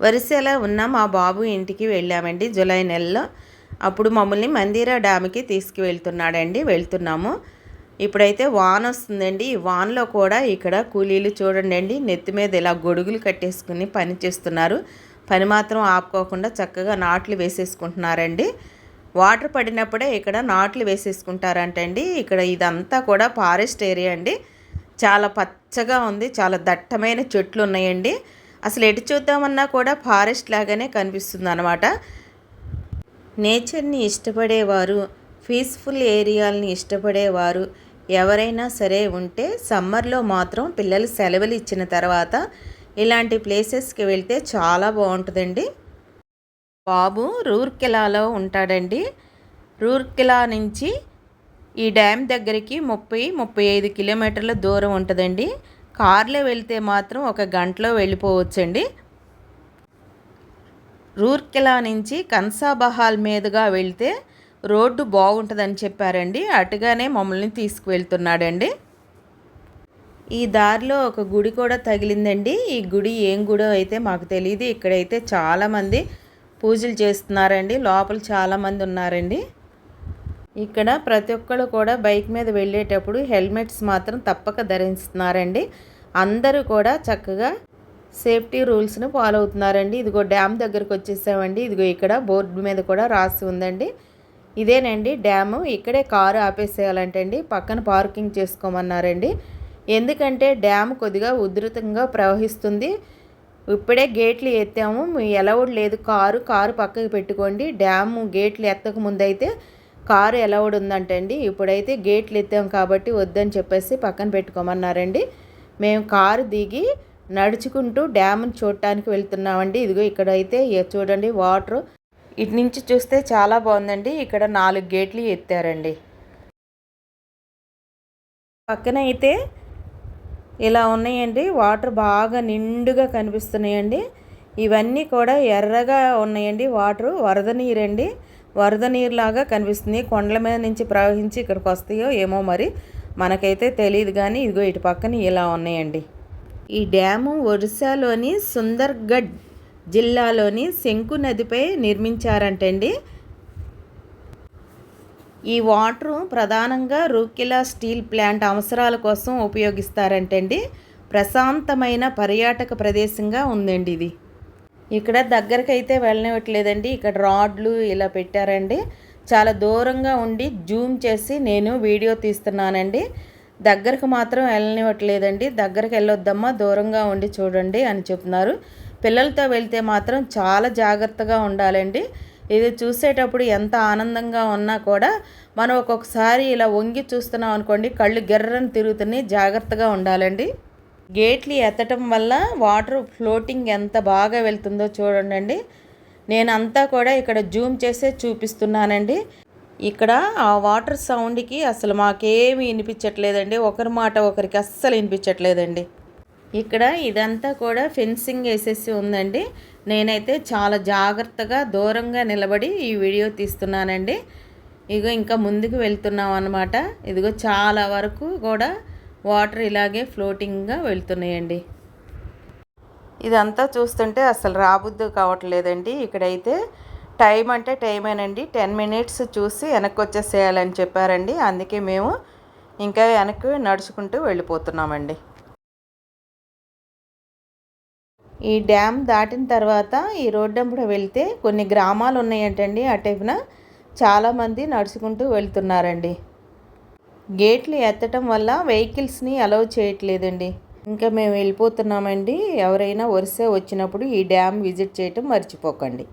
వరిసేలో ఉన్న మా బాబు ఇంటికి వెళ్ళామండి జూలై నెలలో. అప్పుడు మమ్మల్ని మందిరా డ్యామ్కి తీసుకువెళ్తున్నాడండి. వెళ్తున్నాము. ఇప్పుడైతే వాన వస్తుందండి. ఈ వానలో కూడా ఇక్కడ కూలీలు చూడండి నెత్తి మీద ఇలా గొడుగులు కట్టేసుకుని పని చేస్తున్నారు. పని మాత్రం ఆపుకోకుండా చక్కగా నాట్లు వేసేసుకుంటున్నారండి. వాటర్ పడినప్పుడే ఇక్కడ నాట్లు వేసేసుకుంటారంటండి. ఇక్కడ ఇదంతా కూడా ఫారెస్ట్ ఏరియా అండి. చాలా పచ్చగా ఉంది. చాలా దట్టమైన చెట్లు ఉన్నాయండి. అసలు ఎటు చూద్దామన్నా కూడా ఫారెస్ట్ లాగానే కనిపిస్తుంది అన్నమాట. నేచర్ని ఇష్టపడేవారు, పీస్ఫుల్ ఏరియాలని ఇష్టపడేవారు ఎవరైనా సరే ఉంటే సమ్మర్లో మాత్రం పిల్లలు సెలవులు ఇచ్చిన తర్వాత ఇలాంటి ప్లేసెస్కి వెళ్తే చాలా బాగుంటుందండి. బాబు రూర్కెలాలో ఉంటాడండి. రూర్కెలా నుంచి ఈ డ్యామ్ దగ్గరికి 30-35 కిలోమీటర్ల దూరం ఉంటుందండి. కార్లో వెళ్తే మాత్రం 1 గంటలో వెళ్ళిపోవచ్చండి. రూర్కెలా నుంచి కన్సాబహాల్ మీదుగా వెళ్తే రోడ్డు బాగుంటుందని చెప్పారండి. అటుగానే మమ్మల్ని తీసుకువెళ్తున్నాడండి. ఈ దారిలో ఒక గుడి కూడా తగిలిందండి. ఈ గుడి ఏం గుడో అయితే మాకు తెలియదు. ఇక్కడైతే చాలామంది పూజలు చేస్తున్నారండి. లోపల చాలామంది ఉన్నారండి. ఇక్కడ ప్రతి ఒక్కరు కూడా బైక్ మీద వెళ్ళేటప్పుడు హెల్మెట్స్ మాత్రం తప్పక ధరిస్తున్నారండి. అందరూ కూడా చక్కగా సేఫ్టీ రూల్స్ని ఫాలో అవుతున్నారండి. ఇదిగో డ్యామ్ దగ్గరకు వచ్చేసామండి. ఇదిగో ఇక్కడ బోర్డు మీద కూడా రాసి ఉందండి. ఇదేనండి డ్యాము. ఇక్కడే కారు ఆపేసేయాలంటండి. పక్కన పార్కింగ్ చేసుకోమన్నారండి. ఎందుకంటే డ్యామ్ కొద్దిగా ఉధృతంగా ప్రవహిస్తుంది. ఇప్పుడే గేట్లు ఎత్తాము, ఎలౌడ్ లేదు కారు పక్కకి పెట్టుకోండి. డ్యాము గేట్లు ఎత్తక ముందైతే కారు ఎలౌడ్ ఉందంటండి. ఇప్పుడైతే గేట్లు ఎత్తాము కాబట్టి వద్దని చెప్పేసి పక్కన పెట్టుకోమన్నారండి. మేము కారు దిగి నడుచుకుంటూ డ్యామ్ని చూడటానికి వెళ్తున్నామండి. ఇదిగో ఇక్కడైతే చూడండి వాటర్ ఇటు నుంచి చూస్తే చాలా బాగుందండి. ఇక్కడ 4 గేట్లు ఎత్తారండి. పక్కన అయితే ఇలా ఉన్నాయండి. వాటర్ బాగా నిండుగా కనిపిస్తున్నాయండి. ఇవన్నీ కూడా ఎర్రగా ఉన్నాయండి. వాటర్ వరద నీరండి. వరద నీరులాగా కనిపిస్తుంది. కొండల మీద నుంచి ప్రవహించి ఇక్కడికి వస్తాయో ఏమో మరి మనకైతే తెలియదు. కానీ ఇదిగో ఇటు పక్కన ఇలా ఉన్నాయండి. ఈ డ్యాము ఒరిస్సాలోని సుందర్గఢ్ జిల్లాలోని శంకు నదిపై నిర్మించారంటండి. ఈ వాటరు ప్రధానంగా రూర్కెలా స్టీల్ ప్లాంట్ అవసరాల కోసం ఉపయోగిస్తారంటండి. ప్రశాంతమైన పర్యాటక ప్రదేశంగా ఉందండి ఇది. ఇక్కడ దగ్గరకు అయితే వెళ్ళనివ్వట్లేదండి. ఇక్కడ రాడ్లు ఇలా పెట్టారండి. చాలా దూరంగా ఉండి జూమ్ చేసి నేను వీడియో తీస్తున్నానండి. దగ్గరకు మాత్రం వెళ్ళనివ్వట్లేదండి. దగ్గరకు వెళ్ళొద్దమ్మా, దూరంగా ఉండి చూడండి అని చెప్తున్నారు. పిల్లలతో వెళ్తే మాత్రం చాలా జాగ్రత్తగా ఉండాలండి. ఇది చూసేటప్పుడు ఎంత ఆనందంగా ఉన్నా కూడా మనం ఒక్కొక్కసారి ఇలా వంగి చూస్తున్నాం అనుకోండి, కళ్ళు గిర్రని తిరుగుతున్నాయి. జాగ్రత్తగా ఉండాలండి. గేట్లు ఎత్తటం వల్ల వాటర్ ఫ్లోటింగ్ ఎంత బాగా వెళ్తుందో చూడండి. నేనంతా కూడా ఇక్కడ జూమ్ చేసే చూపిస్తున్నానండి. ఇక్కడ ఆ వాటర్ సౌండ్కి అసలు మాకేమీ వినిపించట్లేదండి. ఒకరి మాట ఒకరికి అస్సలు వినిపించట్లేదండి. ఇక్కడ ఇదంతా కూడా ఫెన్సింగ్ వేసేసి ఉందండి. నేనైతే చాలా జాగ్రత్తగా దూరంగా నిలబడి ఈ వీడియో తీస్తున్నానండి. ఇగో ఇంకా ముందుకు వెళ్తున్నాం అన్నమాట. ఇదిగో చాలా వరకు కూడా వాటర్ ఇలాగే ఫ్లోటింగ్గా వెళ్తున్నాయండి. ఇదంతా చూస్తుంటే అసలు రాబుద్దు కావట్లేదండి. ఇక్కడైతే టైం అంటే టైమేనండి. 10 మినిట్స్ చూసి వెనక్కి వచ్చేసేయాలని చెప్పారండి. అందుకే మేము ఇంకా వెనక్కి నడుచుకుంటూ వెళ్ళిపోతున్నామండి. ఈ డ్యామ్ దాటిన తర్వాత ఈ రోడ్డంబడ వెళ్తే కొన్ని గ్రామాలు ఉన్నాయంటండి. అటువైపున చాలామంది నడుచుకుంటూ వెళ్తున్నారండి. గేట్లు ఎత్తటం వల్ల వెహికల్స్ని అలౌ చేయట్లేదండి. ఇంకా మేము వెళ్ళిపోతున్నామండి. ఎవరైనా ఒరిస్సా వచ్చినప్పుడు ఈ డ్యామ్ విజిట్ చేయటం మర్చిపోకండి.